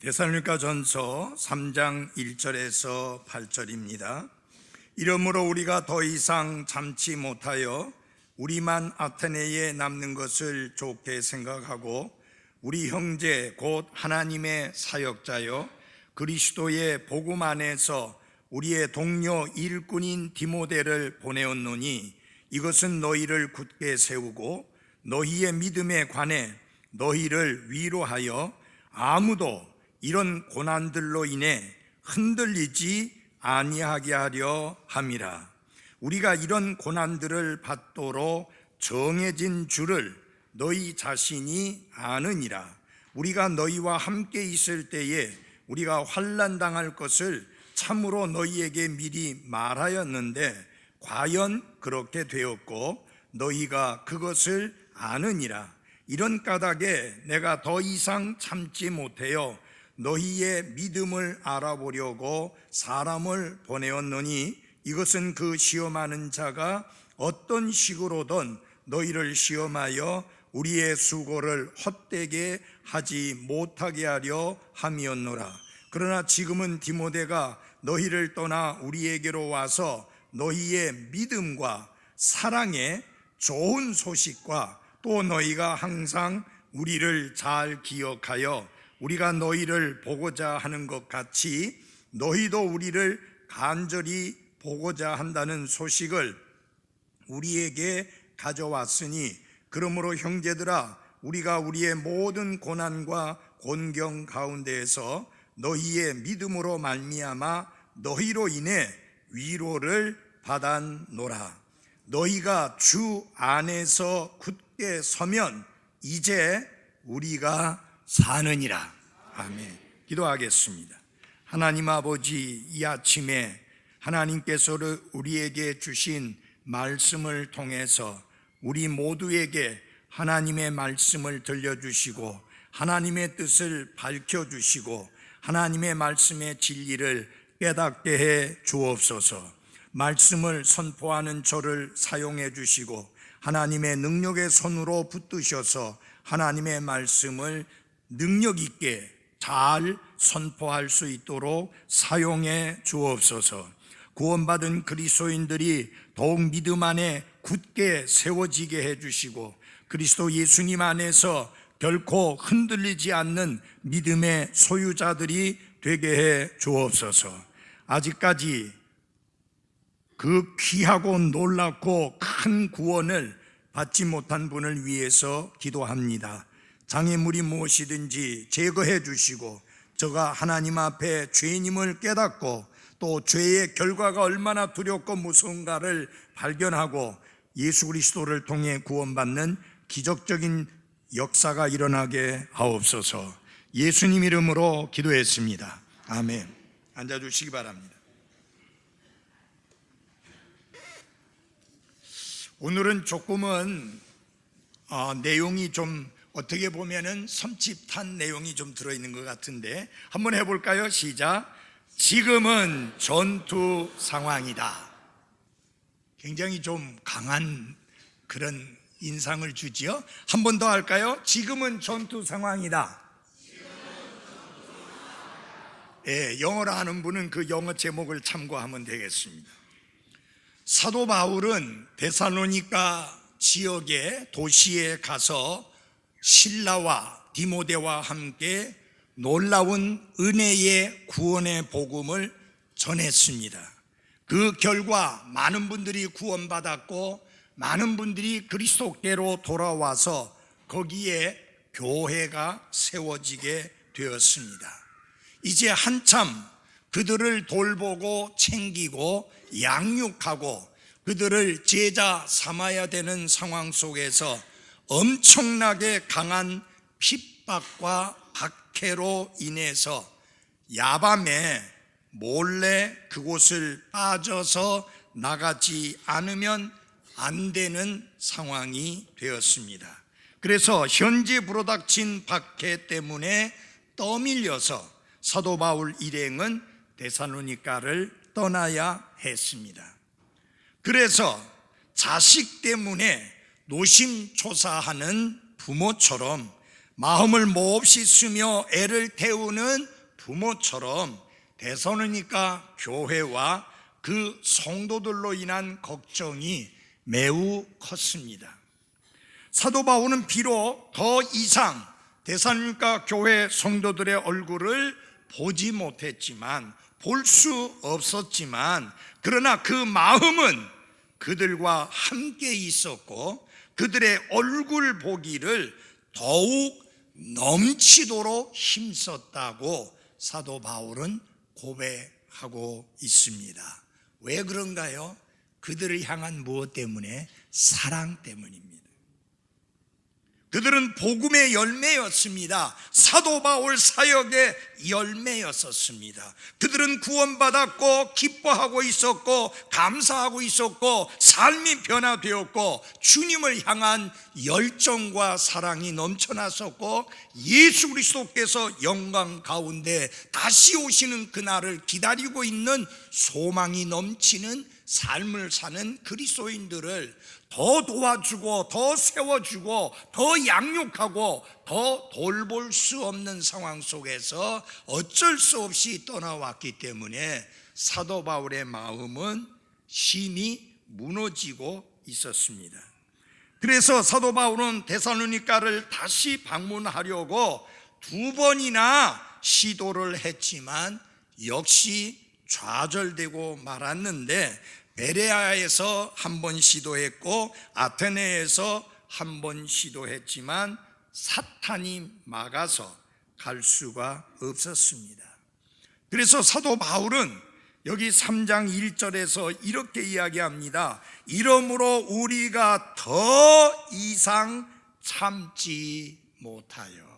데살로니가전서 3장 1절에서 8절입니다. 이러므로 우리가 더 이상 참지 못하여 우리만 아테네에 남는 것을 좋게 생각하고 우리 형제 곧 하나님의 사역자여 그리스도의 복음 안에서 우리의 동료 일꾼인 디모데를 보내었노니 이것은 너희를 굳게 세우고 너희의 믿음에 관해 너희를 위로하여 아무도 이런 고난들로 인해 흔들리지 아니하게 하려 함이라. 우리가 이런 고난들을 받도록 정해진 줄을 너희 자신이 아느니라. 우리가 너희와 함께 있을 때에 우리가 환난 당할 것을 참으로 너희에게 미리 말하였는데 과연 그렇게 되었고 너희가 그것을 아느니라. 이런 까닭에 내가 더 이상 참지 못하여 너희의 믿음을 알아보려고 사람을 보내었노니 이것은 그 시험하는 자가 어떤 식으로든 너희를 시험하여 우리의 수고를 헛되게 하지 못하게 하려 함이었노라. 그러나 지금은 디모데가 너희를 떠나 우리에게로 와서 너희의 믿음과 사랑의 좋은 소식과 또 너희가 항상 우리를 잘 기억하여 우리가 너희를 보고자 하는 것 같이 너희도 우리를 간절히 보고자 한다는 소식을 우리에게 가져왔으니 그러므로 형제들아 우리가 우리의 모든 고난과 곤경 가운데에서 너희의 믿음으로 말미암아 너희로 인해 위로를 받았노라. 너희가 주 안에서 굳게 서면 이제 우리가 사느니라. 아멘. 기도하겠습니다. 하나님 아버지, 이 아침에 하나님께서 우리에게 주신 말씀을 통해서 우리 모두에게 하나님의 말씀을 들려주시고 하나님의 뜻을 밝혀주시고 하나님의 말씀의 진리를 깨닫게 해 주옵소서. 말씀을 선포하는 저를 사용해 주시고 하나님의 능력의 손으로 붙드셔서 하나님의 말씀을 능력 있게 잘 선포할 수 있도록 사용해 주옵소서. 구원받은 그리스도인들이 더욱 믿음 안에 굳게 세워지게 해주시고 그리스도 예수님 안에서 결코 흔들리지 않는 믿음의 소유자들이 되게 해 주옵소서. 아직까지 그 귀하고 놀랍고 큰 구원을 받지 못한 분을 위해서 기도합니다. 장애물이 무엇이든지 제거해 주시고 저가 하나님 앞에 죄인임을 깨닫고 또 죄의 결과가 얼마나 두렵고 무서운가를 발견하고 예수 그리스도를 통해 구원받는 기적적인 역사가 일어나게 하옵소서. 예수님 이름으로 기도했습니다. 아멘. 앉아주시기 바랍니다. 오늘은 조금은 내용이 좀 어떻게 보면은 섬찟한 내용이 좀 들어있는 것 같은데 한번 해볼까요? 시작. 지금은 전투 상황이다. 굉장히 좀 강한 그런 인상을 주지요. 한 번 더 할까요? 지금은 전투 상황이다. 예, 영어로 하는 분은 그 영어 제목을 참고하면 되겠습니다. 사도 바울은 데살로니가 지역의 도시에 가서 실라와 디모데와 함께 놀라운 은혜의 구원의 복음을 전했습니다. 그 결과 많은 분들이 구원받았고 많은 분들이 그리스도께로 돌아와서 거기에 교회가 세워지게 되었습니다. 이제 한참 그들을 돌보고 챙기고 양육하고 그들을 제자 삼아야 되는 상황 속에서 엄청나게 강한 핍박과 박해로 인해서 야밤에 몰래 그곳을 빠져서 나가지 않으면 안 되는 상황이 되었습니다. 그래서 현재 불어닥친 박해 때문에 떠밀려서 사도 바울 일행은 데살로니가를 떠나야 했습니다. 그래서 자식 때문에 노심초사하는 부모처럼 마음을 몹시 쓰며 애를 태우는 부모처럼 데살로니가 교회와 그 성도들로 인한 걱정이 매우 컸습니다. 사도 바울은 비록 더 이상 데살로니가 교회 성도들의 얼굴을 보지 못했지만, 볼 수 없었지만, 그러나 그 마음은 그들과 함께 있었고 그들의 얼굴 보기를 더욱 넘치도록 힘썼다고 사도 바울은 고백하고 있습니다. 왜 그런가요? 그들을 향한 무엇 때문에? 사랑 때문입니다. 그들은 복음의 열매였습니다. 사도 바울 사역의 열매였었습니다. 그들은 구원받았고 기뻐하고 있었고 감사하고 있었고 삶이 변화되었고 주님을 향한 열정과 사랑이 넘쳐났었고 예수 그리스도께서 영광 가운데 다시 오시는 그날을 기다리고 있는 소망이 넘치는 삶을 사는 그리스도인들을 더 도와주고 더 세워주고 더 양육하고 더 돌볼 수 없는 상황 속에서 어쩔 수 없이 떠나왔기 때문에 사도 바울의 마음은 심히 무너지고 있었습니다. 그래서 사도 바울은 데살로니가를 다시 방문하려고 2번이나 시도를 했지만 역시 좌절되고 말았는데, 베레아에서 1번 시도했고 아테네에서 1번 시도했지만 사탄이 막아서 갈 수가 없었습니다. 그래서 사도 바울은 여기 3장 1절에서 이렇게 이야기합니다. 이러므로 우리가 더 이상 참지 못하여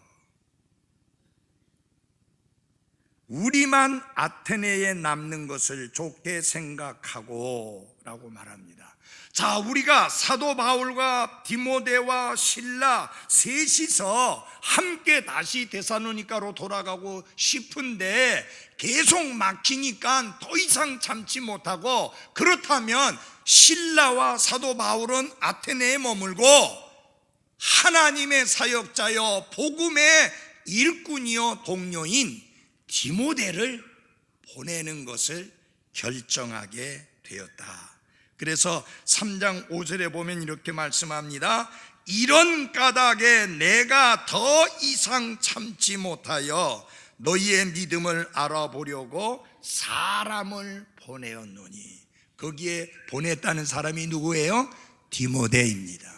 우리만 아테네에 남는 것을 좋게 생각하고 라고 말합니다. 자, 우리가 사도 바울과 디모데와 실라 셋이서 함께 다시 데살로니가로 돌아가고 싶은데 계속 막히니까 더 이상 참지 못하고, 그렇다면 실라와 사도 바울은 아테네에 머물고 하나님의 사역자여 복음의 일꾼이여 동료인 디모데를 보내는 것을 결정하게 되었다. 그래서 3장 5절에 보면 이렇게 말씀합니다. 이런 까닭에 내가 더 이상 참지 못하여 너희의 믿음을 알아보려고 사람을 보내었노니. 거기에 보냈다는 사람이 누구예요? 디모데입니다.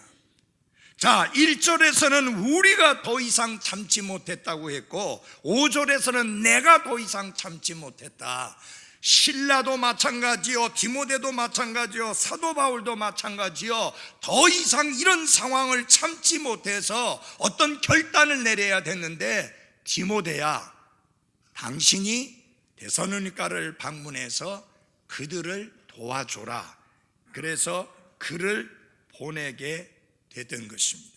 자, 1절에서는 우리가 더 이상 참지 못했다고 했고 5절에서는 내가 더 이상 참지 못했다. 실라도 마찬가지요, 디모데도 마찬가지요, 사도 바울도 마찬가지요. 더 이상 이런 상황을 참지 못해서 어떤 결단을 내려야 됐는데, 디모데야, 당신이 데살로니가를 방문해서 그들을 도와줘라. 그래서 그를 보내게 됐던 것입니다.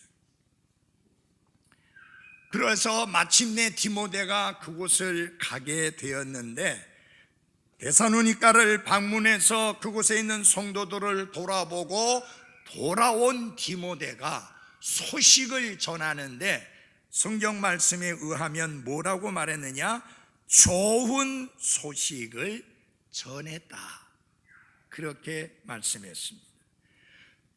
그래서 마침내 디모데가 그곳을 가게 되었는데, 데살로니가를 방문해서 그곳에 있는 성도들을 돌아보고 돌아온 디모데가 소식을 전하는데, 성경 말씀에 의하면 뭐라고 말했느냐? 좋은 소식을 전했다, 그렇게 말씀했습니다.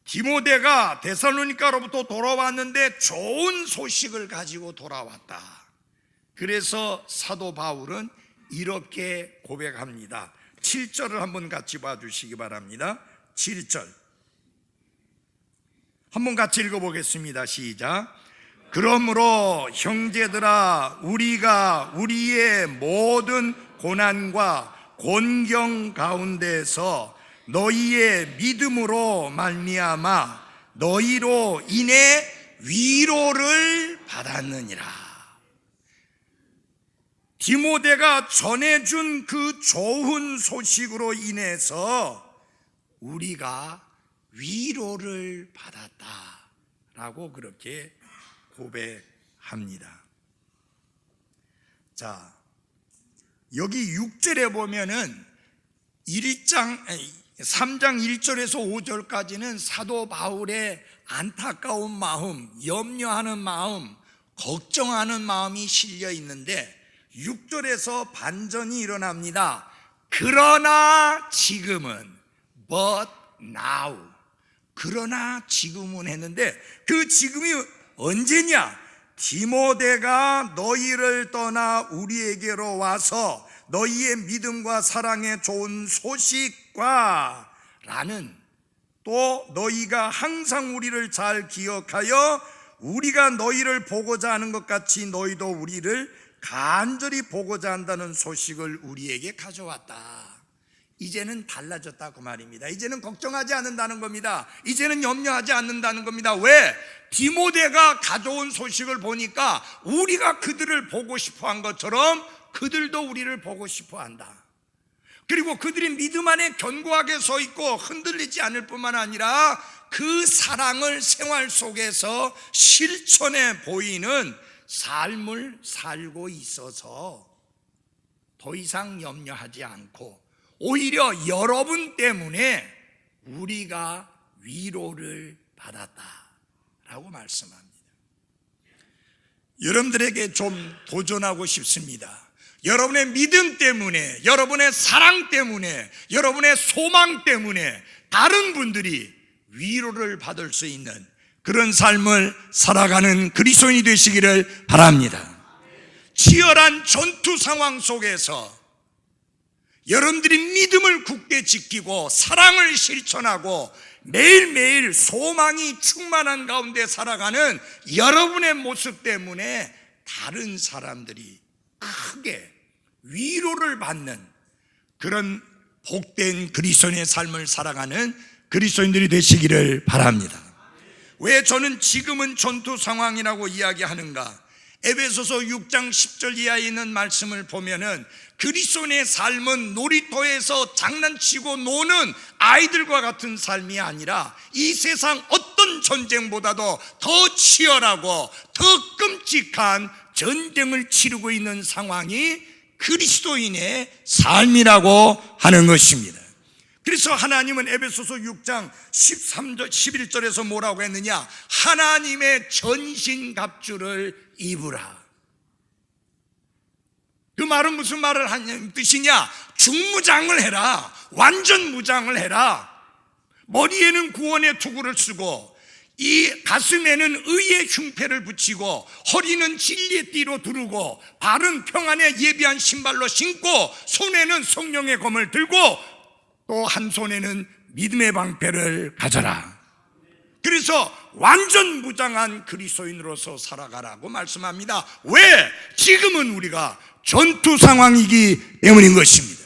디모데가 데살로니가로부터 돌아왔는데 좋은 소식을 가지고 돌아왔다. 그래서 사도 바울은 이렇게 고백합니다. 7절을 한번 같이 봐주시기 바랍니다. 7절 한번 같이 읽어보겠습니다. 시작. 그러므로 형제들아, 우리가 우리의 모든 고난과 곤경 가운데서 너희의 믿음으로 말미암아 너희로 인해 위로를 받았느니라. 디모데가 전해준 그 좋은 소식으로 인해서 우리가 위로를 받았다라고 그렇게 고백합니다. 자, 여기 6절에 보면은 3장 1절에서 5절까지는 사도 바울의 안타까운 마음, 염려하는 마음, 걱정하는 마음이 실려 있는데 6절에서 반전이 일어납니다. 그러나 지금은, but now, 그러나 지금은 했는데 그 지금이 언제냐? 디모데가 너희를 떠나 우리에게로 와서 너희의 믿음과 사랑의 좋은 소식과 라는, 또 너희가 항상 우리를 잘 기억하여 우리가 너희를 보고자 하는 것 같이 너희도 우리를 간절히 보고자 한다는 소식을 우리에게 가져왔다. 이제는 달라졌다 그 말입니다. 이제는 걱정하지 않는다는 겁니다. 이제는 염려하지 않는다는 겁니다. 왜? 디모데가 가져온 소식을 보니까 우리가 그들을 보고 싶어 한 것처럼 그들도 우리를 보고 싶어 한다. 그리고 그들이 믿음 안에 견고하게 서 있고 흔들리지 않을 뿐만 아니라 그 사랑을 생활 속에서 실천해 보이는 삶을 살고 있어서 더 이상 염려하지 않고 오히려 여러분 때문에 우리가 위로를 받았다라고 말씀합니다. 여러분들에게 좀 도전하고 싶습니다. 여러분의 믿음 때문에, 여러분의 사랑 때문에, 여러분의 소망 때문에 다른 분들이 위로를 받을 수 있는 그런 삶을 살아가는 그리스도인이 되시기를 바랍니다. 치열한 전투 상황 속에서 여러분들이 믿음을 굳게 지키고 사랑을 실천하고 매일매일 소망이 충만한 가운데 살아가는 여러분의 모습 때문에 다른 사람들이 크게 위로를 받는 그런 복된 그리스도인의 삶을 살아가는 그리스도인들이 되시기를 바랍니다. 왜 저는 지금은 전투 상황이라고 이야기하는가? 에베소서 6장 10절 이하에 있는 말씀을 보면은 그리스도인의 삶은 놀이터에서 장난치고 노는 아이들과 같은 삶이 아니라 이 세상 어떤 전쟁보다도 더 치열하고 더 끔찍한 전쟁을 치르고 있는 상황이 그리스도인의 삶이라고 하는 것입니다. 그래서 하나님은 에베소서 6장 13절 11절에서 뭐라고 했느냐? 하나님의 전신갑주를 입으라. 그 말은 무슨 말을 하냐는 뜻이냐? 중무장을 해라. 완전 무장을 해라. 머리에는 구원의 투구를 쓰고 이 가슴에는 의의 흉패를 붙이고 허리는 진리의 띠로 두르고 발은 평안에 예비한 신발로 신고 손에는 성령의 검을 들고 또 한 손에는 믿음의 방패를 가져라. 그래서 완전 무장한 그리스도인으로서 살아가라고 말씀합니다. 왜? 지금은 우리가 전투 상황이기 때문인 것입니다.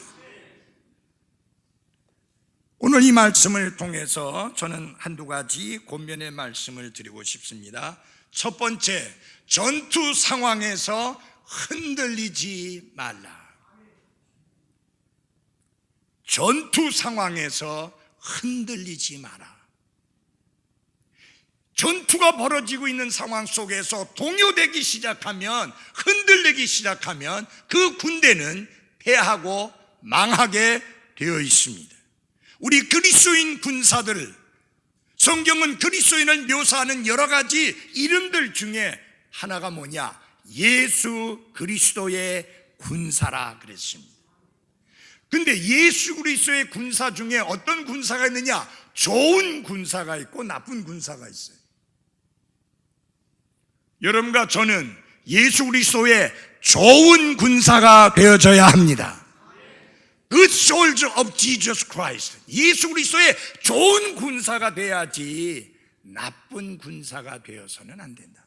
오늘 이 말씀을 통해서 저는 한두 가지 권면의 말씀을 드리고 싶습니다. 첫 번째, 전투 상황에서 흔들리지 말라. 전투 상황에서 흔들리지 마라. 전투가 벌어지고 있는 상황 속에서 동요되기 시작하면, 흔들리기 시작하면 그 군대는 패하고 망하게 되어 있습니다. 우리 그리스도인 군사들, 성경은 그리스도인을 묘사하는 여러 가지 이름들 중에 하나가 뭐냐? 예수 그리스도의 군사라 그랬습니다. 근데 예수 그리스도의 군사 중에 어떤 군사가 있느냐? 좋은 군사가 있고 나쁜 군사가 있어요. 여러분과 저는 예수 그리스도의 좋은 군사가 되어져야 합니다. Good soldier of Jesus Christ. 예수 그리스도의 좋은 군사가 돼야지 나쁜 군사가 되어서는 안 된다.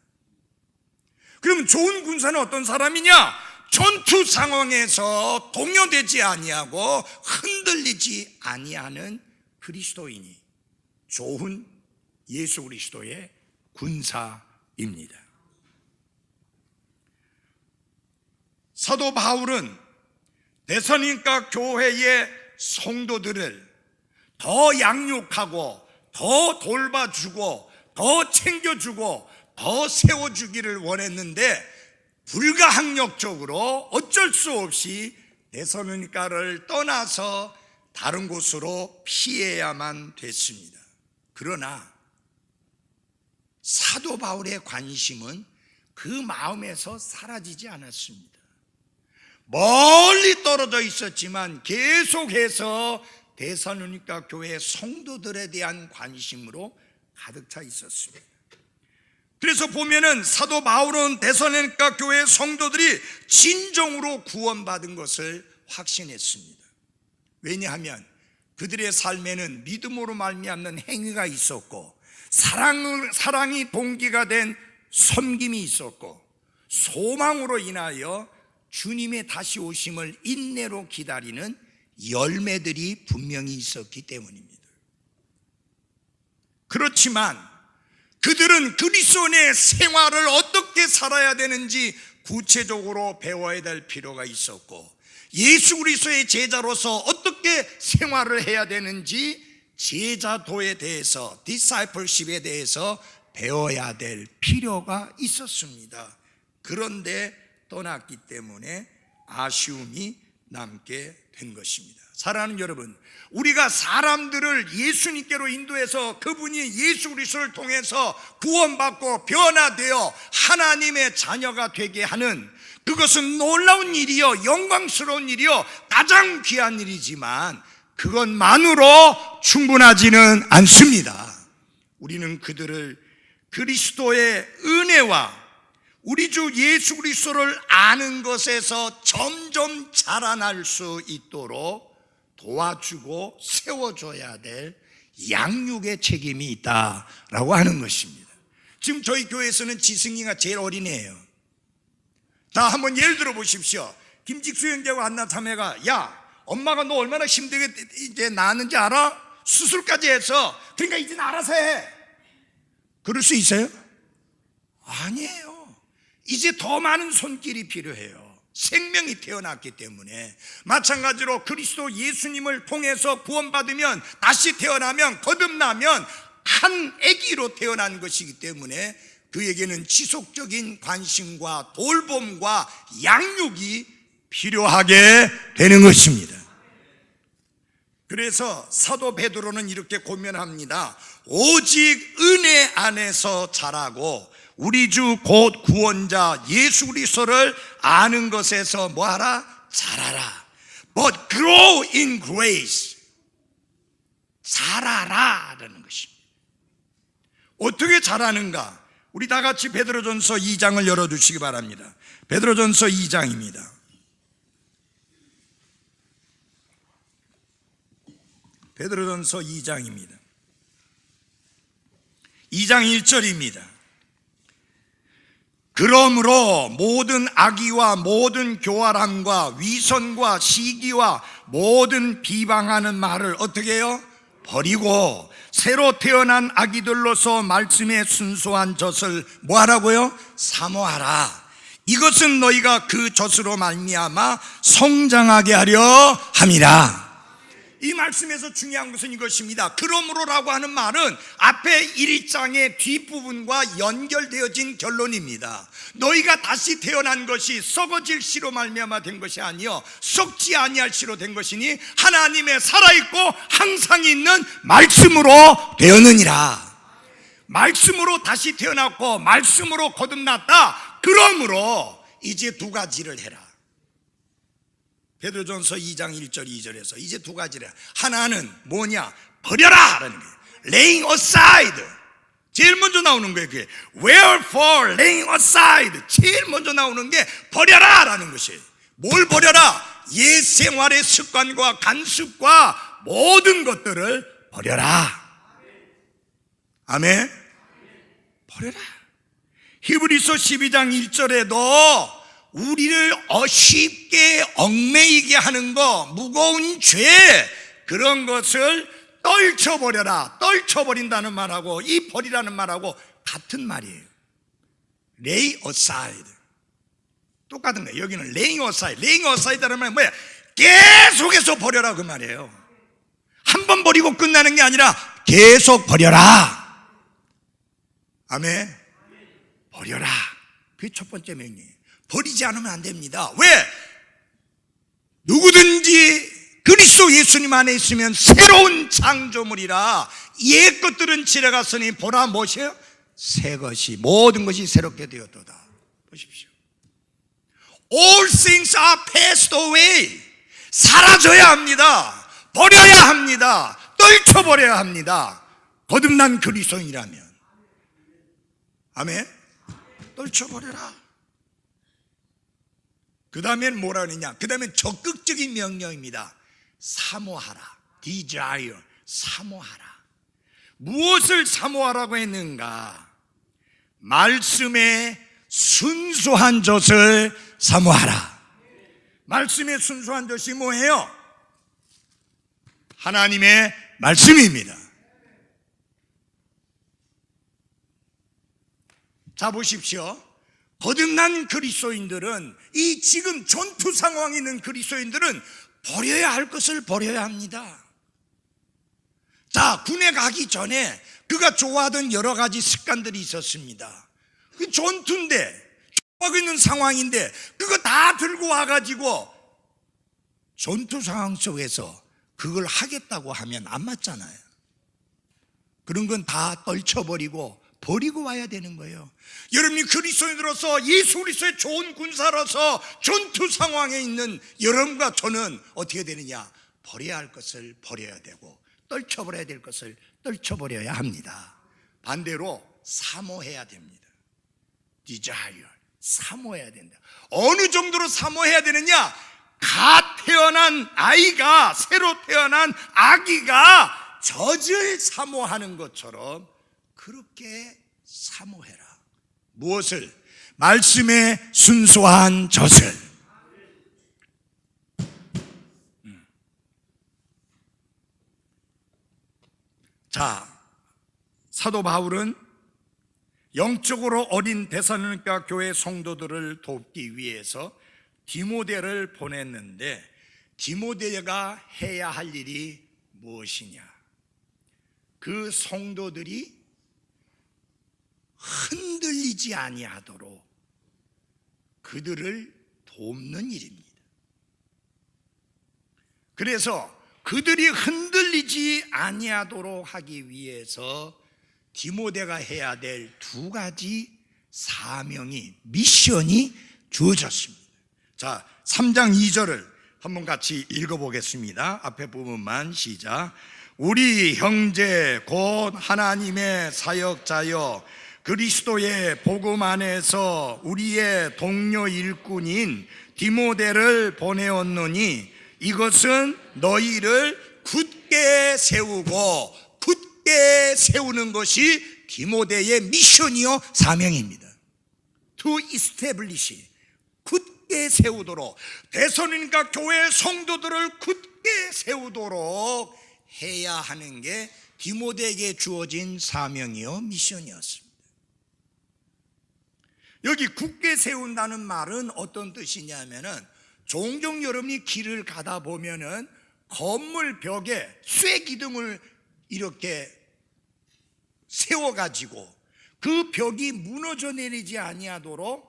그럼 좋은 군사는 어떤 사람이냐? 전투 상황에서 동요되지 아니하고 흔들리지 아니하는 그리스도인이 좋은 예수 그리스도의 군사입니다. 사도 바울은 데살로니가 교회의 성도들을 더 양육하고 더 돌봐주고 더 챙겨주고 더 세워주기를 원했는데 불가항력적으로 어쩔 수 없이 데살로니가를 떠나서 다른 곳으로 피해야만 됐습니다. 그러나 사도 바울의 관심은 그 마음에서 사라지지 않았습니다. 멀리 떨어져 있었지만 계속해서 데살로니가 교회 성도들에 대한 관심으로 가득 차 있었습니다. 그래서 보면은 사도 바울은 데살로니가 교회 성도들이 진정으로 구원받은 것을 확신했습니다. 왜냐하면 그들의 삶에는 믿음으로 말미암는 행위가 있었고, 사랑이 동기가 된 섬김이 있었고, 소망으로 인하여 주님의 다시 오심을 인내로 기다리는 열매들이 분명히 있었기 때문입니다. 그렇지만 그들은 그리스도 안의 생활을 어떻게 살아야 되는지 구체적으로 배워야 될 필요가 있었고, 예수 그리스도의 제자로서 어떻게 생활을 해야 되는지 제자도에 대해서, 디사이플십에 대해서 배워야 될 필요가 있었습니다. 그런데 떠났기 때문에 아쉬움이 남게 된 것입니다. 사랑하는 여러분, 우리가 사람들을 예수님께로 인도해서 그분이 예수 그리스도를 통해서 구원받고 변화되어 하나님의 자녀가 되게 하는, 그것은 놀라운 일이요, 영광스러운 일이요, 가장 귀한 일이지만 그것만으로 충분하지는 않습니다. 우리는 그들을 그리스도의 은혜와 우리 주 예수 그리스도를 아는 것에서 점점 자라날 수 있도록 도와주고 세워줘야 될 양육의 책임이 있다라고 하는 것입니다. 지금 저희 교회에서는 지승이가 제일 어린애예요. 자, 한번 예를 들어 보십시오. 김직수 형제와 한나 자매가, 야, 엄마가 너 얼마나 힘들게 이제 낳았는지 알아? 수술까지 해서. 그러니까 이제 알아서 해. 그럴 수 있어요? 아니에요. 이제 더 많은 손길이 필요해요. 생명이 태어났기 때문에. 마찬가지로 그리스도 예수님을 통해서 구원받으면, 다시 태어나면, 거듭나면 한 아기로 태어난 것이기 때문에 그에게는 지속적인 관심과 돌봄과 양육이 필요하게 되는 것입니다. 그래서 사도 베드로는 이렇게 고면합니다. 오직 은혜 안에서 자라고 우리 주 곧 구원자 예수 그리스도를 아는 것에서 뭐하라? 자라라. But grow in grace. 자라라라는 것입니다. 어떻게 자라는가? 우리 다 같이 베드로전서 2장을 열어주시기 바랍니다. 베드로전서 2장입니다. 베드로전서 2장입니다. 2장 1절입니다. 그러므로 모든 악의와 모든 교활함과 위선과 시기와 모든 비방하는 말을 어떻게 해요? 버리고 새로 태어난 아기들로서 말씀에 순수한 젖을 뭐하라고요? 사모하라. 이것은 너희가 그 젖으로 말미암아 성장하게 하려 함이라. 이 말씀에서 중요한 것은 이것입니다. 그러므로라고 하는 말은 앞에 1장의 뒷부분과 연결되어진 결론입니다. 너희가 다시 태어난 것이 썩어질 씨로 말미암아 된 것이 아니요 썩지 아니할 씨로 된 것이니 하나님의 살아있고 항상 있는 말씀으로 되었느니라. 말씀으로 다시 태어났고 말씀으로 거듭났다. 그러므로 이제 두 가지를 해라. 베드로전서 2장 1절 2절에서 이제 두 가지를, 하나는 뭐냐? 버려라 라는 거예요. laying aside. 제일 먼저 나오는 거예요. 그게 wherefore laying aside. 제일 먼저 나오는 게 버려라 라는 것이에요. 뭘 버려라? 옛 생활의 습관과 간습과 모든 것들을 버려라. 아멘. 버려라. 히브리서 12장 1절에도 우리를 쉽게 얽매이게 하는 거, 무거운 죄, 그런 것을 떨쳐버려라. 떨쳐버린다는 말하고 이 버리라는 말하고 같은 말이에요. lay aside. 똑같은 거예요. 여기는 laying aside. laying aside라는 말은 뭐야? 계속해서 버려라 그 말이에요. 한 번 버리고 끝나는 게 아니라 계속 버려라. 아멘. 버려라. 그게 첫 번째 명령이에요. 버리지 않으면 안 됩니다. 왜? 누구든지 그리스도 예수님 안에 있으면 새로운 창조물이라 옛 것들은 지나갔으니 보라 무엇이에요? 새 것이, 모든 것이 새롭게 되었도다. 보십시오. All things are passed away. 사라져야 합니다. 버려야 합니다. 떨쳐버려야 합니다. 거듭난 그리스도인이라면. 아멘. 떨쳐버려라. 그 다음엔 뭐라 그러냐? 그 다음엔 적극적인 명령입니다. 사모하라. desire. 사모하라. 무엇을 사모하라고 했는가? 말씀에 순수한 젖을 사모하라. 말씀에 순수한 젖이 뭐예요? 하나님의 말씀입니다. 자, 보십시오. 거듭난 그리스도인들은, 이 지금 전투 상황에 있는 그리스도인들은 버려야 할 것을 버려야 합니다. 자, 군에 가기 전에 그가 좋아하던 여러 가지 습관들이 있었습니다. 그 전투인데, 하고 있는 상황인데 그거 다 들고 와가지고 전투 상황 속에서 그걸 하겠다고 하면 안 맞잖아요. 그런 건 다 떨쳐버리고 버리고 와야 되는 거예요. 여러분이 그리스도인으로서 예수 그리스도의 좋은 군사로서 전투 상황에 있는 여러분과 저는 어떻게 되느냐? 버려야 할 것을 버려야 되고 떨쳐버려야 될 것을 떨쳐버려야 합니다. 반대로 사모해야 됩니다. desire. 사모해야 된다. 어느 정도로 사모해야 되느냐? 갓 태어난 아이가, 새로 태어난 아기가 젖을 사모하는 것처럼 그렇게 사모해라. 무엇을? 말씀의 순수한 젖을. 자, 사도 바울은 영적으로 어린 데살로니가 교회 성도들을 돕기 위해서 디모데를 보냈는데, 디모데가 해야 할 일이 무엇이냐? 그 성도들이 흔들리지 아니하도록 그들을 돕는 일입니다. 그래서 그들이 흔들리지 아니하도록 하기 위해서 디모데가 해야 될 두 가지 사명이, 미션이 주어졌습니다. 자, 3장 2절을 한번 같이 읽어보겠습니다. 앞에 부분만 시작. 우리 형제 곧 하나님의 사역자여 그리스도의 복음 안에서 우리의 동료 일꾼인 디모데를 보내었노니 이것은 너희를 굳게 세우고, 굳게 세우는 것이 디모데의 미션이요 사명입니다. To establish, 굳게 세우도록, 데살로니가 교회 성도들을 굳게 세우도록 해야 하는 게 디모데에게 주어진 사명이요 미션이었습니다. 여기 굳게 세운다는 말은 어떤 뜻이냐면은, 종종 여러분이 길을 가다 보면은 건물 벽에 쇠기둥을 이렇게 세워가지고 그 벽이 무너져 내리지 아니하도록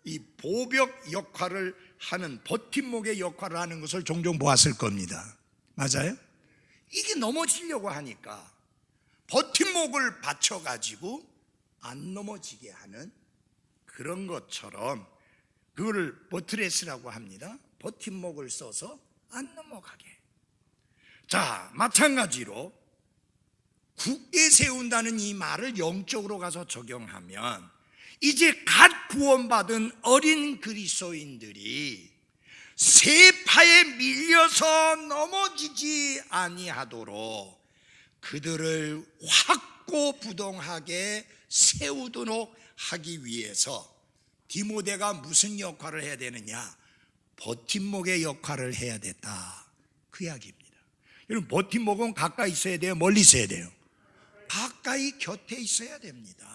이 보벽 역할을 하는, 버팀목의 역할을 하는 것을 종종 보았을 겁니다. 맞아요? 이게 넘어지려고 하니까 버팀목을 받쳐가지고 안 넘어지게 하는 그런 것처럼 그거를 버트레스라고 합니다. 버팀목을 써서 안 넘어가게. 자, 마찬가지로 굳게 세운다는 이 말을 영적으로 가서 적용하면, 이제 갓 구원받은 어린 그리스도인들이 세파에 밀려서 넘어지지 아니하도록 그들을 확고부동하게 세우도록 하기 위해서 디모데가 무슨 역할을 해야 되느냐? 버팀목의 역할을 해야 됐다, 그 이야기입니다. 여러분, 버팀목은 가까이 있어야 돼요? 멀리 있어야 돼요? 가까이 곁에 있어야 됩니다.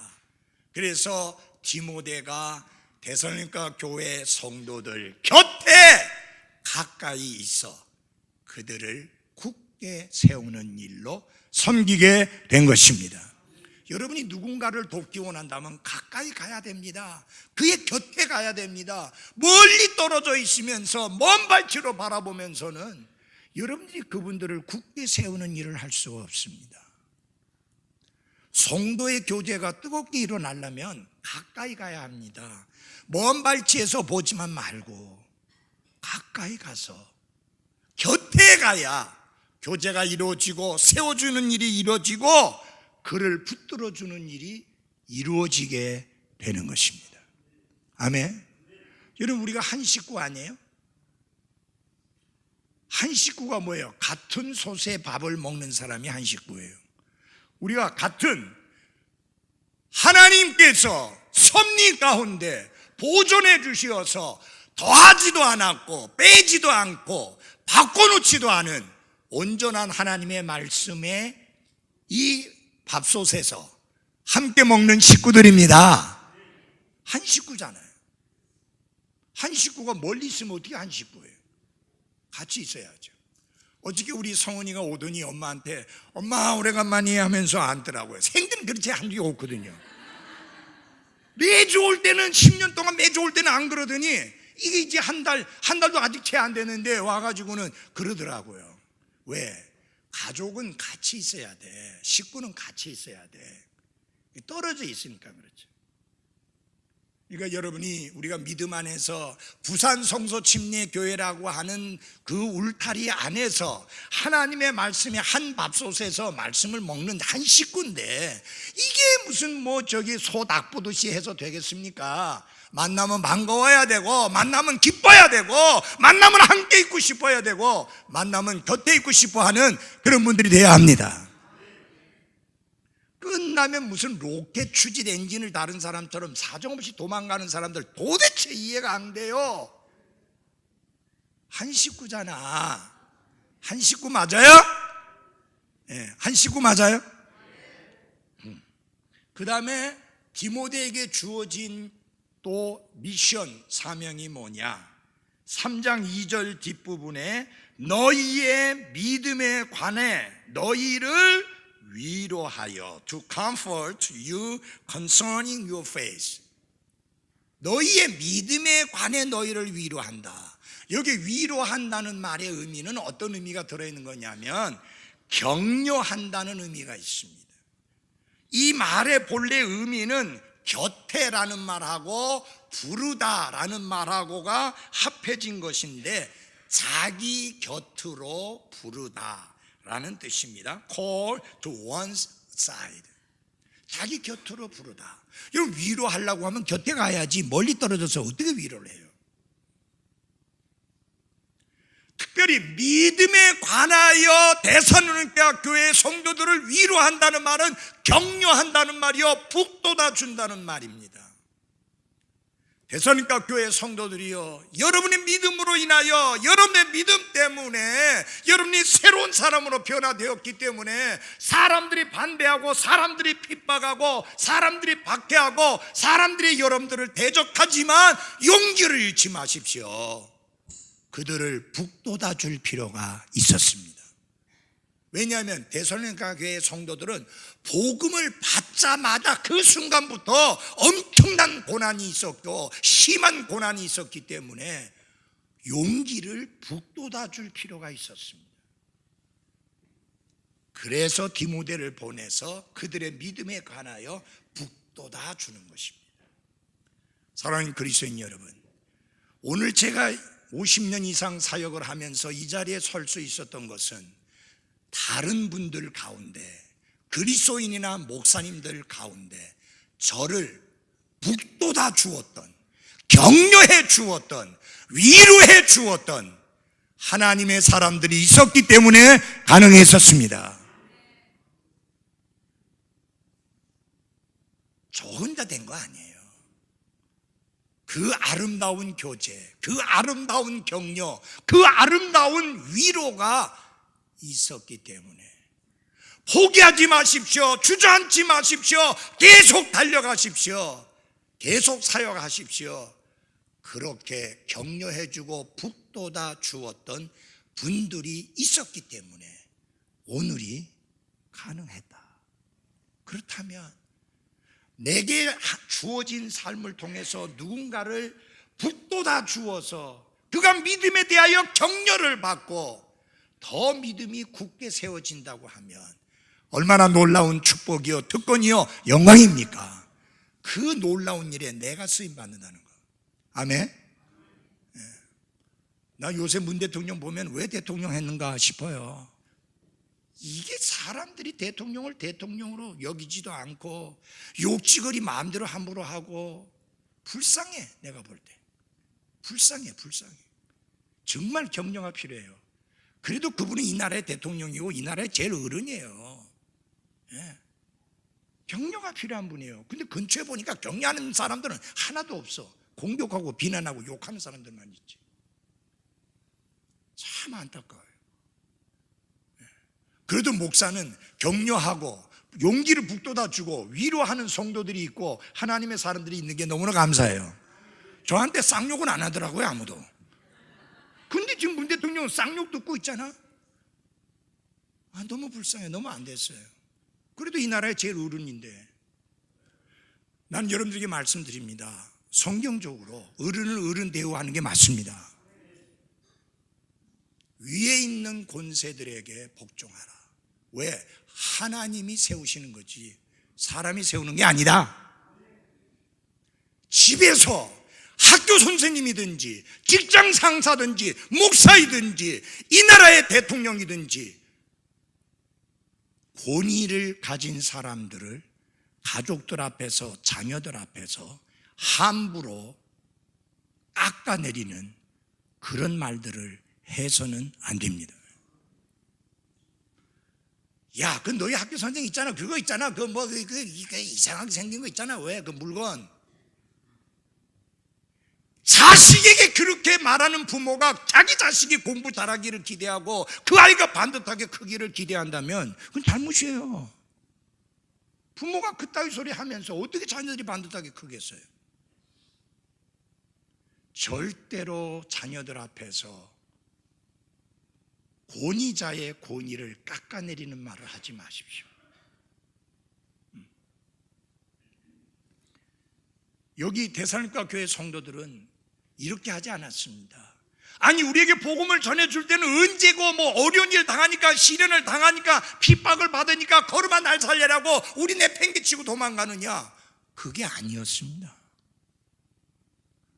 그래서 디모데가 데살로니가 교회 성도들 곁에 가까이 있어 그들을 굳게 세우는 일로 섬기게 된 것입니다. 여러분이 누군가를 돕기 원한다면 가까이 가야 됩니다. 그의 곁에 가야 됩니다. 멀리 떨어져 있으면서 먼 발치로 바라보면서는 여러분들이 그분들을 굳게 세우는 일을 할 수가 없습니다. 성도의 교제가 뜨겁게 일어나려면 가까이 가야 합니다. 먼 발치에서 보지만 말고 가까이 가서 곁에 가야 교제가 이루어지고 세워주는 일이 이루어지고 그를 붙들어주는 일이 이루어지게 되는 것입니다. 아멘. 여러분, 우리가 한 식구 아니에요? 한 식구가 뭐예요? 같은 솥에 밥을 먹는 사람이 한 식구예요. 우리가 같은 하나님께서 섭리 가운데 보존해 주시어서 더하지도 않았고 빼지도 않고 바꿔놓지도 않은 온전한 하나님의 말씀에 이 밥솥에서 함께 먹는 식구들입니다. 한 식구잖아요. 한 식구가 멀리 있으면 어떻게 한 식구예요? 같이 있어야죠. 어저께 우리 성은이가 오더니 엄마한테 엄마 오래간만이야 하면서 앉더라고요. 생들은 그렇지 한 적이 없거든요. 매주 올 때는 10년 동안 매주 올 때는 안 그러더니 이게 이제 한 달도 아직 채 안 되는데 와가지고는 그러더라고요. 왜? 가족은 같이 있어야 돼. 식구는 같이 있어야 돼. 떨어져 있으니까 그렇죠. 그러니까 여러분이 우리가 믿음 안에서 부산 성소 침례교회라고 하는 그 울타리 안에서 하나님의 말씀이 한 밥솥에서 말씀을 먹는 한 식구인데 이게 무슨 뭐 저기 소 닭 보듯이 해서 되겠습니까? 만나면 반가워야 되고 만나면 기뻐야 되고 만나면 함께 있고 싶어야 되고 만나면 곁에 있고 싶어 하는 그런 분들이 되어야 합니다. 끝나면 무슨 로켓 추진 엔진을 다른 사람처럼 사정없이 도망가는 사람들 도대체 이해가 안 돼요. 한 식구잖아. 한 식구 맞아요? 네, 한 식구 맞아요? 그 다음에 디모데에게 주어진 또 미션 사명이 뭐냐? 3장 2절 뒷부분에 너희의 믿음에 관해 너희를 위로하여 to comfort you concerning your faith. 너희의 믿음에 관해 너희를 위로한다. 여기 위로한다는 말의 의미는 어떤 의미가 들어있는 거냐면 격려한다는 의미가 있습니다. 이 말의 본래 의미는 곁에라는 말하고 부르다라는 말하고가 합해진 것인데 자기 곁으로 부르다라는 뜻입니다. Call to one's side. 자기 곁으로 부르다. 여러분 위로하려고 하면 곁에 가야지 멀리 떨어져서 어떻게 위로를 해요? 특별히 믿음에 관하여 대사로니까 교회 성도들을 위로한다는 말은 격려한다는 말이요 북돋아 준다는 말입니다. 대사로니까 교회 성도들이요 여러분의 믿음으로 인하여 여러분의 믿음 때문에 여러분이 새로운 사람으로 변화되었기 때문에 사람들이 반대하고 사람들이 핍박하고 사람들이 박해하고 사람들이 여러분들을 대적하지만 용기를 잃지 마십시오. 그들을 북돋아 줄 필요가 있었습니다. 왜냐하면 데살로니가 교회 성도들은 복음을 받자마자 그 순간부터 엄청난 고난이 있었고 심한 고난이 있었기 때문에 용기를 북돋아 줄 필요가 있었습니다. 그래서 디모데를 보내서 그들의 믿음에 관하여 북돋아 주는 것입니다. 사랑하는 그리스도인 여러분, 오늘 제가 50년 이상 사역을 하면서 이 자리에 설 수 있었던 것은 다른 분들 가운데 그리스도인이나 목사님들 가운데 저를 북돋아 주었던, 격려해 주었던, 위로해 주었던 하나님의 사람들이 있었기 때문에 가능했었습니다. 저 혼자 된 거 아니에요. 그 아름다운 교제, 그 아름다운 격려, 그 아름다운 위로가 있었기 때문에 포기하지 마십시오. 주저앉지 마십시오. 계속 달려가십시오. 계속 사역하십시오. 그렇게 격려해주고 북돋아 주었던 분들이 있었기 때문에 오늘이 가능했다. 그렇다면 내게 주어진 삶을 통해서 누군가를 북돋아 주어서 그가 믿음에 대하여 격려를 받고 더 믿음이 굳게 세워진다고 하면 얼마나 놀라운 축복이요, 특권이요, 영광입니까? 그 놀라운 일에 내가 쓰임받는다는 거. 아멘? 나 요새 문 대통령 보면 왜 대통령 했는가 싶어요. 이게 사람들이 대통령을 대통령으로 여기지도 않고 욕지거리 마음대로 함부로 하고 불쌍해. 내가 볼 때 불쌍해. 정말 격려가 필요해요. 그래도 그분은 이 나라의 대통령이고 이 나라의 제일 어른이에요. 격려가 필요한 분이에요. 근데 근처에 보니까 격려하는 사람들은 하나도 없어. 공격하고 비난하고 욕하는 사람들만 있지. 참 안타까워요. 그래도 목사는 격려하고 용기를 북돋아주고 위로하는 성도들이 있고 하나님의 사람들이 있는 게 너무나 감사해요. 저한테 쌍욕은 안 하더라고요, 아무도. 근데 지금 문 대통령은 쌍욕 듣고 있잖아. 너무 불쌍해. 너무 안 됐어요. 그래도 이 나라의 제일 어른인데. 난 여러분들에게 말씀드립니다. 성경적으로 어른을 어른 대우하는 게 맞습니다. 위에 있는 권세들에게 복종하라. 왜? 하나님이 세우시는 거지 사람이 세우는 게 아니다. 집에서 학교 선생님이든지 직장 상사든지 목사이든지 이 나라의 대통령이든지 권위를 가진 사람들을 가족들 앞에서 자녀들 앞에서 함부로 깎아내리는 그런 말들을 해서는 안 됩니다. 야, 그 너희 학교 선생님 있잖아. 그거 있잖아. 그 이상하게 생긴 거 있잖아. 왜? 그 물건. 자식에게 그렇게 말하는 부모가 자기 자식이 공부 잘하기를 기대하고 그 아이가 반듯하게 크기를 기대한다면 그건 잘못이에요. 부모가 그따위 소리 하면서 어떻게 자녀들이 반듯하게 크겠어요? 절대로 자녀들 앞에서 권위자의 권위를 깎아내리는 말을 하지 마십시오. 여기 데살로니가 교회 성도들은 이렇게 하지 않았습니다. 아니, 우리에게 복음을 전해줄 때는 언제고 뭐 어려운 일 당하니까, 시련을 당하니까, 핍박을 받으니까 걸음아 날 살려라고 우리 내팽개치고 도망가느냐? 그게 아니었습니다.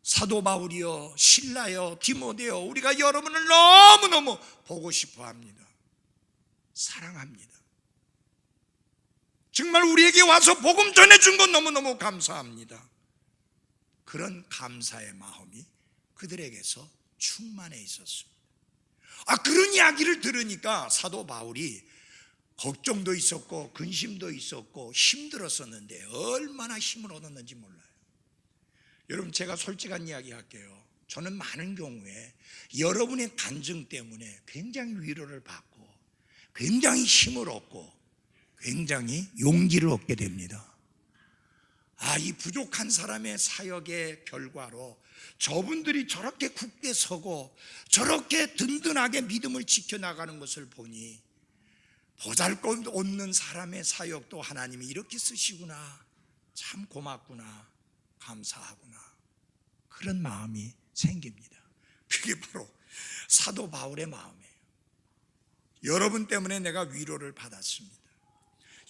사도 바울이요, 실라요, 디모데요, 우리가 여러분을 너무너무 보고 싶어 합니다. 사랑합니다. 정말 우리에게 와서 복음 전해준 건 너무너무 감사합니다. 그런 감사의 마음이 그들에게서 충만해 있었습니다. 그런 이야기를 들으니까 사도 바울이 걱정도 있었고 근심도 있었고 힘들었었는데 얼마나 힘을 얻었는지 몰라요. 여러분, 제가 솔직한 이야기 할게요. 저는 많은 경우에 여러분의 간증 때문에 굉장히 위로를 받고 굉장히 힘을 얻고 굉장히 용기를 얻게 됩니다. 이 부족한 사람의 사역의 결과로 저분들이 저렇게 굳게 서고 저렇게 든든하게 믿음을 지켜나가는 것을 보니 보잘것없는 사람의 사역도 하나님이 이렇게 쓰시구나, 참 고맙구나, 감사하구나, 그런 마음이 생깁니다. 그게 바로 사도 바울의 마음이에요. 여러분 때문에 내가 위로를 받았습니다.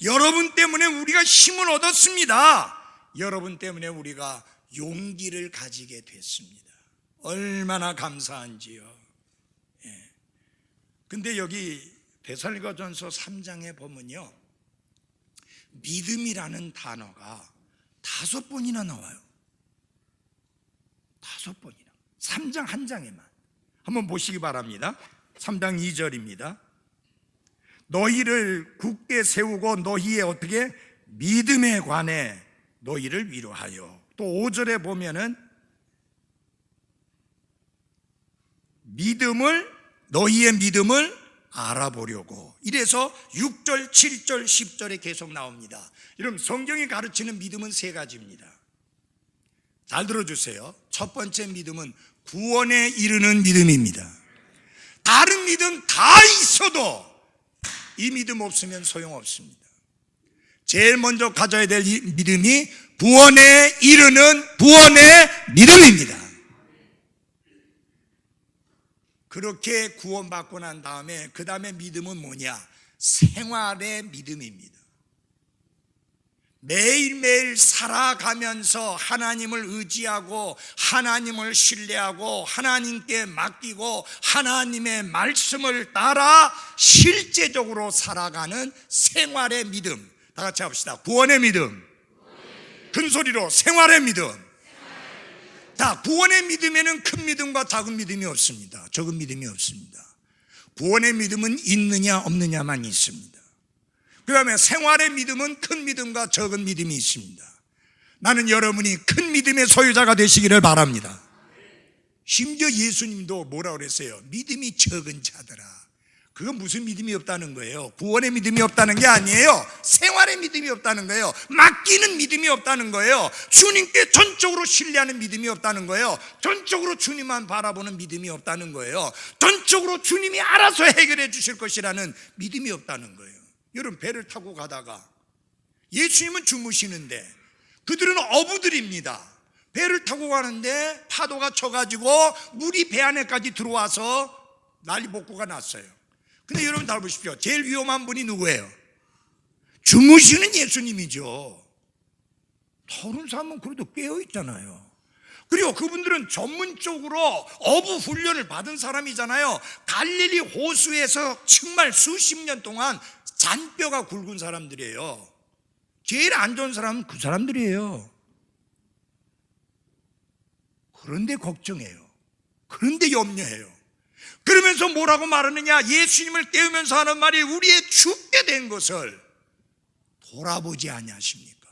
여러분 때문에 우리가 힘을 얻었습니다. 여러분 때문에 우리가 용기를 가지게 됐습니다. 얼마나 감사한지요. 근데 여기 데살로니가전서 3장에 보면요, 믿음이라는 단어가 5번이나 나와요. 5번이나. 3장 한 장에만. 한번 보시기 바랍니다. 3장 2절입니다. 너희를 굳게 세우고 너희의 어떻게 믿음에 관해 너희를 위로하여. 또 5절에 보면은 너희의 믿음을 알아보려고. 이래서 6절, 7절, 10절에 계속 나옵니다. 여러분, 성경이 가르치는 믿음은 3가지입니다. 잘 들어주세요. 첫 번째 믿음은 구원에 이르는 믿음입니다. 다른 믿음 다 있어도 이 믿음 없으면 소용없습니다. 제일 먼저 가져야 될 믿음이 구원에 이르는 구원의 믿음입니다. 그렇게 구원받고 난 다음에 그 다음에 믿음은 뭐냐? 생활의 믿음입니다. 매일매일 살아가면서 하나님을 의지하고 하나님을 신뢰하고 하나님께 맡기고 하나님의 말씀을 따라 실제적으로 살아가는 생활의 믿음. 다 같이 합시다. 구원의 믿음. 큰 소리로 생활의 믿음. 자, 구원의 믿음에는 큰 믿음과 작은 믿음이 없습니다. 적은 믿음이 없습니다. 구원의 믿음은 있느냐 없느냐만 있습니다. 그 다음에 생활의 믿음은 큰 믿음과 적은 믿음이 있습니다. 나는 여러분이 큰 믿음의 소유자가 되시기를 바랍니다. 심지어 예수님도 뭐라 그랬어요? 믿음이 적은 자들아. 그건 무슨 믿음이 없다는 거예요? 구원의 믿음이 없다는 게 아니에요. 생활의 믿음이 없다는 거예요. 맡기는 믿음이 없다는 거예요. 주님께 전적으로 신뢰하는 믿음이 없다는 거예요. 전적으로 주님만 바라보는 믿음이 없다는 거예요. 전적으로 주님이 알아서 해결해 주실 것이라는 믿음이 없다는 거예요. 여러분, 배를 타고 가다가 예수님은 주무시는데 그들은 어부들입니다. 배를 타고 가는데 파도가 쳐가지고 물이 배 안에까지 들어와서 난리복구가 났어요. 근데 여러분 잘 보십시오. 제일 위험한 분이 누구예요? 주무시는 예수님이죠. 다른 사람은 그래도 깨어있잖아요. 그리고 그분들은 전문적으로 어부 훈련을 받은 사람이잖아요. 갈릴리 호수에서 정말 수십 년 동안 잔뼈가 굵은 사람들이에요. 제일 안 좋은 사람은 그 사람들이에요. 그런데 걱정해요. 그런데 염려해요. 그러면서 뭐라고 말하느냐? 예수님을 깨우면서 하는 말이 우리의 죽게 된 것을 돌아보지 아니하십니까?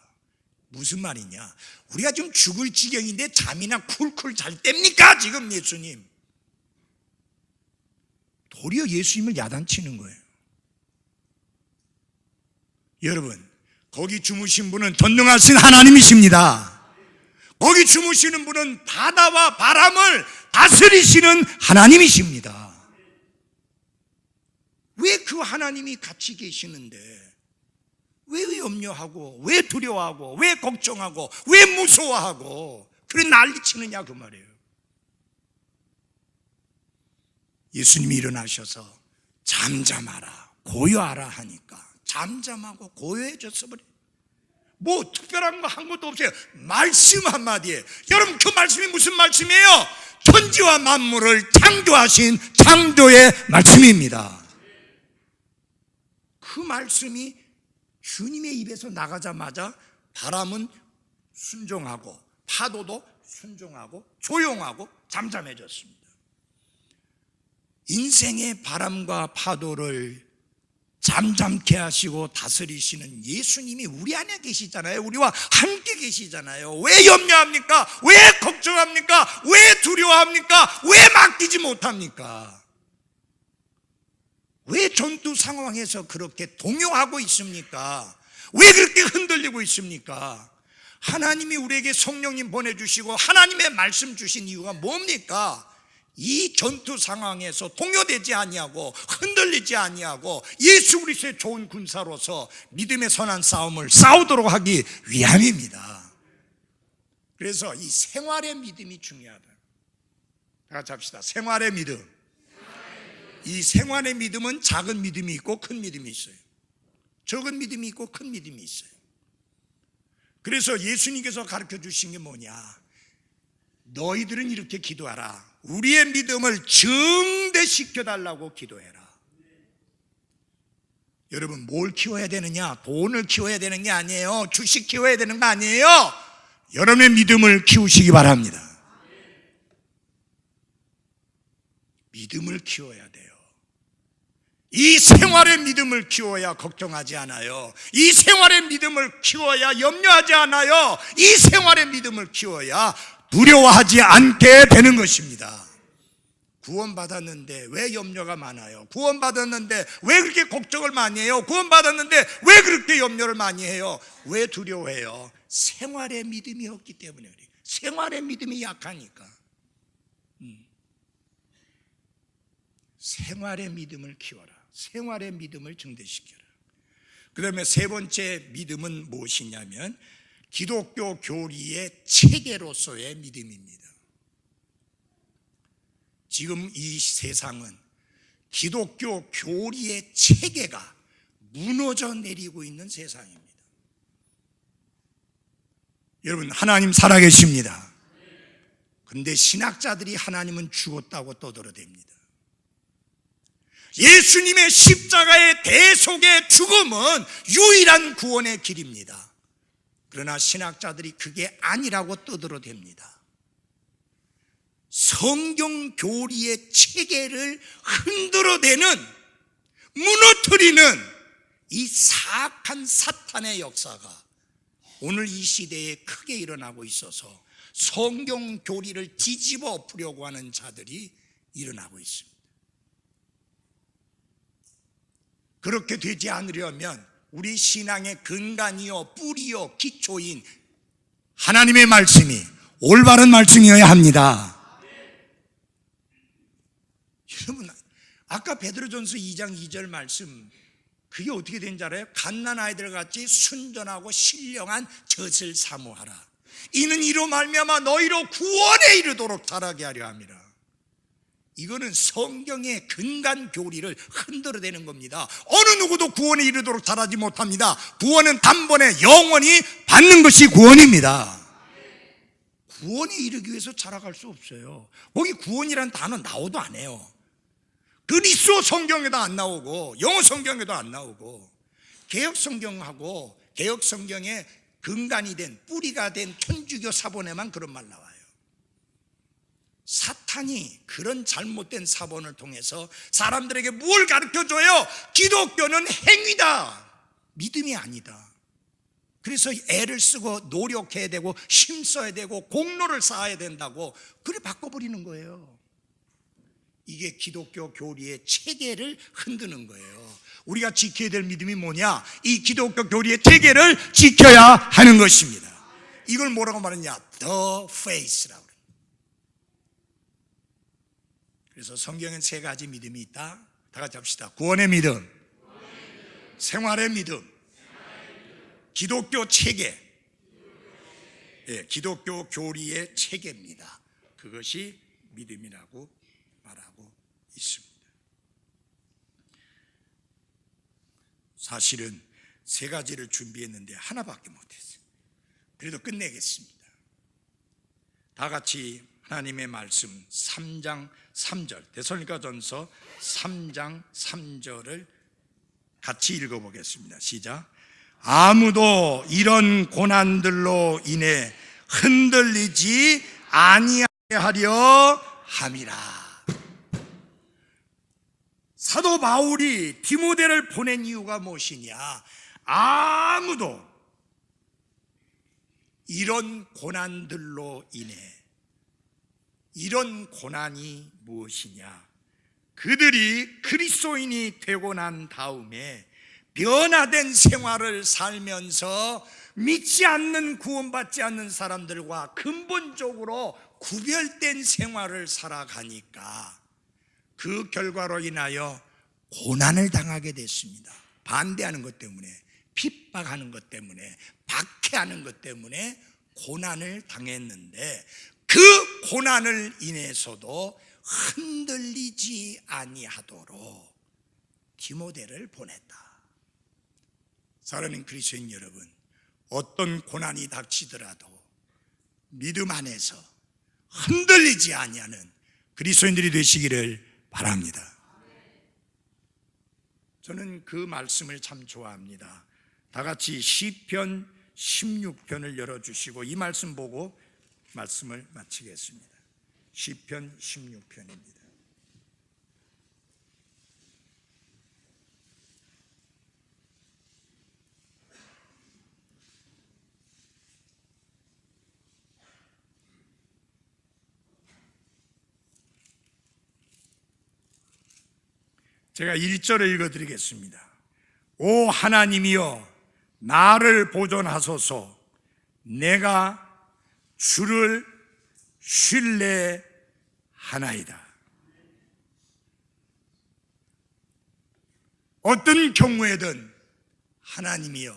무슨 말이냐? 우리가 지금 죽을 지경인데 잠이나 쿨쿨 잘 뗍니까? 지금 예수님. 도리어 예수님을 야단치는 거예요. 여러분, 거기 주무신 분은 전능하신 하나님이십니다. 거기 주무시는 분은 바다와 바람을 다스리시는 하나님이십니다. 왜 그 하나님이 같이 계시는데 왜 염려하고 왜 두려워하고 왜 걱정하고 왜 무서워하고 그래 난리치느냐 그 말이에요. 예수님이 일어나셔서 잠잠하라 고요하라 하니까 잠잠하고 고요해졌어 버려요. 뭐 특별한 거 한 것도 없어요. 말씀 한마디에. 여러분, 그 말씀이 무슨 말씀이에요? 천지와 만물을 창조하신 창조의 말씀입니다. 그 말씀이 주님의 입에서 나가자마자 바람은 순종하고 파도도 순종하고 조용하고 잠잠해졌습니다. 인생의 바람과 파도를 잠잠케 하시고 다스리시는 예수님이 우리 안에 계시잖아요. 우리와 함께 계시잖아요. 왜 염려합니까? 왜 걱정합니까? 왜 두려워합니까? 왜 맡기지 못합니까? 왜 전투 상황에서 그렇게 동요하고 있습니까? 왜 그렇게 흔들리고 있습니까? 하나님이 우리에게 성령님 보내주시고 하나님의 말씀 주신 이유가 뭡니까? 이 전투 상황에서 동요되지 아니하고 흔들리지 아니하고 예수 그리스도의 좋은 군사로서 믿음의 선한 싸움을 싸우도록 하기 위함입니다. 그래서 이 생활의 믿음이 중요하다. 다 같이 합시다. 생활의 믿음. 이 생활의 믿음은 작은 믿음이 있고 큰 믿음이 있어요. 적은 믿음이 있고 큰 믿음이 있어요. 그래서 예수님께서 가르쳐 주신 게 뭐냐? 너희들은 이렇게 기도하라. 우리의 믿음을 증대시켜 달라고 기도해라. 여러분, 뭘 키워야 되느냐? 돈을 키워야 되는 게 아니에요. 주식 키워야 되는 거 아니에요. 여러분의 믿음을 키우시기 바랍니다. 믿음을 키워야 돼요. 이 생활의 믿음을 키워야 걱정하지 않아요. 이 생활의 믿음을 키워야 염려하지 않아요. 이 생활의 믿음을 키워야 두려워하지 않게 되는 것입니다. 구원받았는데 왜 염려가 많아요? 구원받았는데 왜 그렇게 걱정을 많이 해요? 구원받았는데 왜 그렇게 염려를 많이 해요? 왜 두려워해요? 생활의 믿음이 없기 때문에 그래요. 생활의 믿음이 약하니까. 생활의 믿음을 키워라. 생활의 믿음을 증대시켜라. 그 다음에 세 번째 믿음은 무엇이냐면 기독교 교리의 체계로서의 믿음입니다. 지금 이 세상은 기독교 교리의 체계가 무너져 내리고 있는 세상입니다. 여러분, 하나님 살아계십니다. 그런데 신학자들이 하나님은 죽었다고 떠들어댑니다. 예수님의 십자가의 대속의 죽음은 유일한 구원의 길입니다. 그러나 신학자들이 그게 아니라고 떠들어댑니다. 성경 교리의 체계를 흔들어대는, 무너뜨리는 이 사악한 사탄의 역사가 오늘 이 시대에 크게 일어나고 있어서 성경 교리를 뒤집어 엎으려고 하는 자들이 일어나고 있습니다. 그렇게 되지 않으려면 우리 신앙의 근간이요 뿌리요 기초인 하나님의 말씀이 올바른 말씀이어야 합니다. 여러분, 아까 베드로전서 2장 2절 말씀, 그게 어떻게 되는지 알아요? 갓난아이들 같이 순전하고 신령한 젖을 사모하라. 이는 이로 말미암아 너희로 구원에 이르도록 자라게 하려 함이라. 이거는 성경의 근간 교리를 흔들어대는 겁니다. 어느 누구도 구원에 이르도록 자라지 못합니다. 구원은 단번에 영원히 받는 것이 구원입니다. 구원에 이르기 위해서 자라갈 수 없어요. 거기 구원이란 단어 나오도 안 해요. 그리스도 성경에도 안 나오고 영어 성경에도 안 나오고, 개역 성경하고 개역 성경의 근간이 된, 뿌리가 된 천주교 사본에만 그런 말 나와요. 사탄이 그런 잘못된 사본을 통해서 사람들에게 뭘 가르쳐줘요? 기독교는 행위다, 믿음이 아니다. 그래서 애를 쓰고 노력해야 되고 힘써야 되고 공로를 쌓아야 된다고 그래 바꿔버리는 거예요. 이게 기독교 교리의 체계를 흔드는 거예요. 우리가 지켜야 될 믿음이 뭐냐? 이 기독교 교리의 체계를 지켜야 하는 것입니다. 이걸 뭐라고 말하냐? The faith라고 그래요. 그래서 성경엔 세 가지 믿음이 있다. 다 같이 합시다. 구원의 믿음, 생활의 믿음, 기독교 체계. 기독교 교리의 체계입니다. 그것이 믿음이라고 말하고 있습니다. 사실은 세 가지를 준비했는데 하나밖에 못했어요. 그래도 끝내겠습니다. 다 같이 하나님의 말씀 3장 3절, 데살로니가전서 3장 3절을 같이 읽어보겠습니다. 시작. 아무도 이런 고난들로 인해 흔들리지 아니하려 함이라. 사도 바울이 디모데를 보낸 이유가 무엇이냐? 아무도 이런 고난들로 인해, 이런 고난이 무엇이냐? 그들이 그리스도인이 되고 난 다음에 변화된 생활을 살면서 믿지 않는, 구원받지 않는 사람들과 근본적으로 구별된 생활을 살아가니까 그 결과로 인하여 고난을 당하게 됐습니다. 반대하는 것 때문에, 핍박하는 것 때문에, 박해하는 것 때문에 고난을 당했는데, 그 고난을 인해서도 흔들리지 아니하도록 디모데를 보냈다. 사랑하는 그리스도인 여러분, 어떤 고난이 닥치더라도 믿음 안에서 흔들리지 아니하는 그리스도인들이 되시기를 바랍니다. 저는 그 말씀을 참 좋아합니다. 다 같이 시편 16편을 열어주시고 이 말씀 보고 말씀을 마치겠습니다. 시편 16편입니다. 제가 1절을 읽어드리겠습니다. 오 하나님이여 나를 보존하소서. 내가 주를 신뢰하나이다. 어떤 경우에든 하나님이여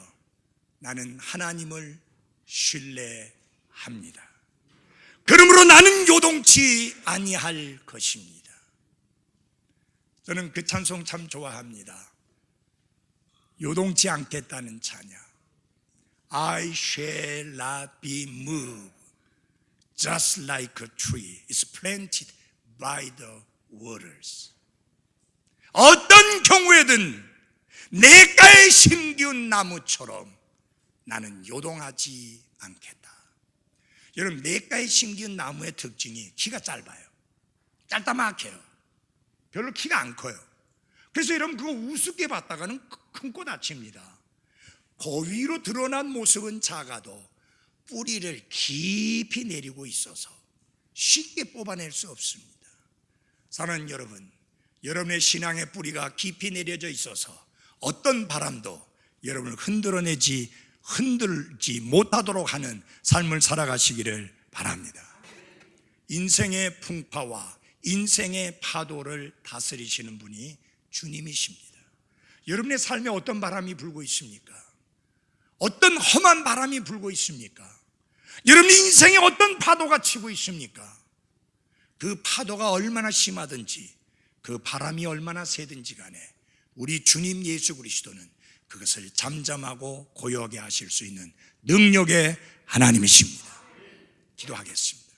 나는 하나님을 신뢰합니다. 그러므로 나는 요동치 아니할 것입니다. 저는 그 찬송 참 좋아합니다. 요동치 않겠다는 찬양. I shall not be moved, just like a tree is planted by the waters. 어떤 경우에든 내가에 심기운 나무처럼 나는 요동하지 않겠다. 여러분, 내가에 심기운 나무의 특징이 키가 짧아요. 짧다 막혀요. 별로 키가 안 커요. 그래서 여러분 그거 우습게 봤다가는 큰 코 다칩니다. 고위로 드러난 모습은 작아도 뿌리를 깊이 내리고 있어서 쉽게 뽑아낼 수 없습니다. 사랑하는 여러분, 여러분의 신앙의 뿌리가 깊이 내려져 있어서 어떤 바람도 여러분을 흔들지 못하도록 하는 삶을 살아가시기를 바랍니다. 인생의 풍파와 인생의 파도를 다스리시는 분이 주님이십니다. 여러분의 삶에 어떤 바람이 불고 있습니까? 어떤 험한 바람이 불고 있습니까? 여러분의 인생에 어떤 파도가 치고 있습니까? 그 파도가 얼마나 심하든지, 그 바람이 얼마나 세든지 간에 우리 주님 예수 그리스도는 그것을 잠잠하고 고요하게 하실 수 있는 능력의 하나님이십니다. 기도하겠습니다.